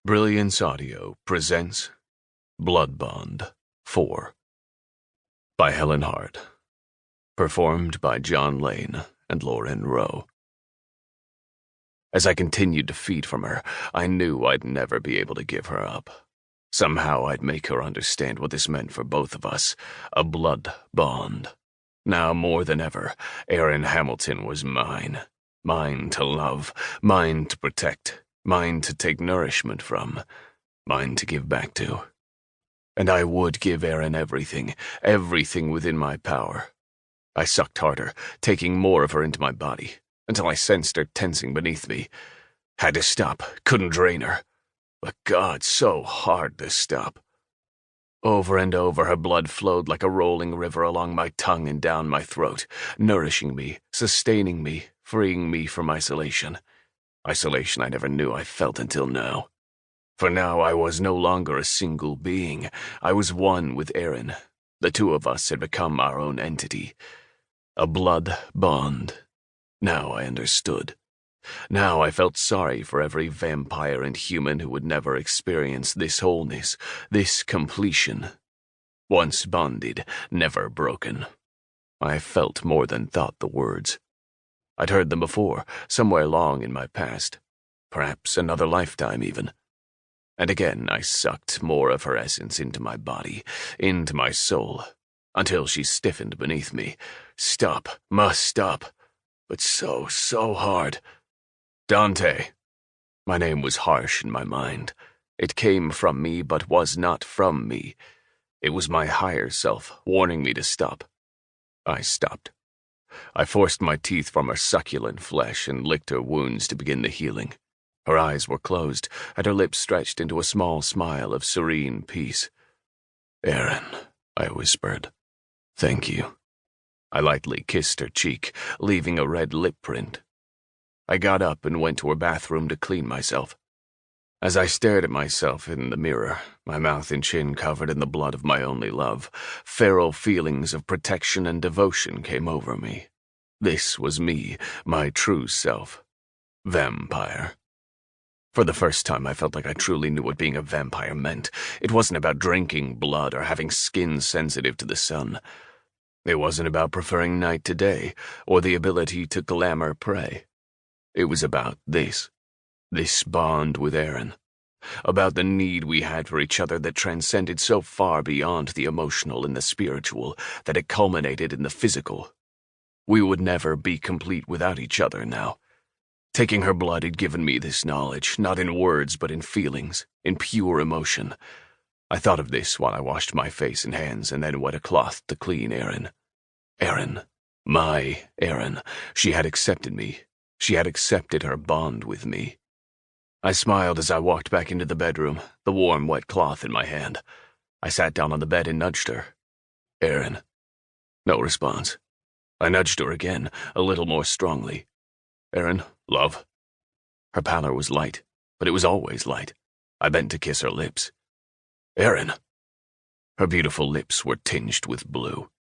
Brilliance Audio presents Blood Bond 4 by Helen Hardt, performed by John Lane and Lauren Rowe. As I continued to feed from her, I knew I'd never be able to give her up. Somehow I'd make her understand what this meant for both of us, a blood bond. Now more than ever, Erin Hamilton was mine. Mine to love, mine to protect, mine to take nourishment from, mine to give back to. And I would give Erin everything within my power. I sucked harder, taking more of her into my body, until I sensed her tensing beneath me. Had to stop, couldn't drain her. But God, so hard to stop. Over and over her blood flowed like a rolling river along my tongue and down my throat, nourishing me, sustaining me, freeing me from isolation. Isolation I never knew I felt until now. For now I was no longer a single being. I was one with Erin. The two of us had become our own entity. A blood bond. Now I understood. Now I felt sorry for every vampire and human who would never experience this wholeness, this completion. Once bonded, never broken. I felt more than thought the words. I'd heard them before, somewhere long in my past. Perhaps another lifetime even. And again I sucked more of her essence into my body, into my soul, until she stiffened beneath me. Stop, must stop. But so hard. Dante. My name was harsh in my mind. It came from me, but was not from me. It was my higher self warning me to stop. I stopped. I forced my teeth from her succulent flesh and licked her wounds to begin the healing. Her eyes were closed, and her lips stretched into a small smile of serene peace. "Erin," I whispered. "Thank you." I lightly kissed her cheek, leaving a red lip print. I got up and went to her bathroom to clean myself. As I stared at myself in the mirror, my mouth and chin covered in the blood of my only love, feral feelings of protection and devotion came over me. This was me, my true self. Vampire. For the first time, I felt like I truly knew what being a vampire meant. It wasn't about drinking blood or having skin sensitive to the sun. It wasn't about preferring night to day or the ability to glamour prey. It was about this bond with Erin. About the need we had for each other that transcended so far beyond the emotional and the spiritual that it culminated in the physical. We would never be complete without each other now. Taking her blood had given me this knowledge, not in words but in feelings, in pure emotion. I thought of this while I washed my face and hands and then wet a cloth to clean Erin. Erin. My Erin. She had accepted me. She had accepted her bond with me. I smiled as I walked back into the bedroom, the warm, wet cloth in my hand. I sat down on the bed and nudged her. "Erin." No response. I nudged her again, a little more strongly. "Erin, love." Her pallor was light, but it was always light. I bent to kiss her lips. "Erin." Her beautiful lips were tinged with blue.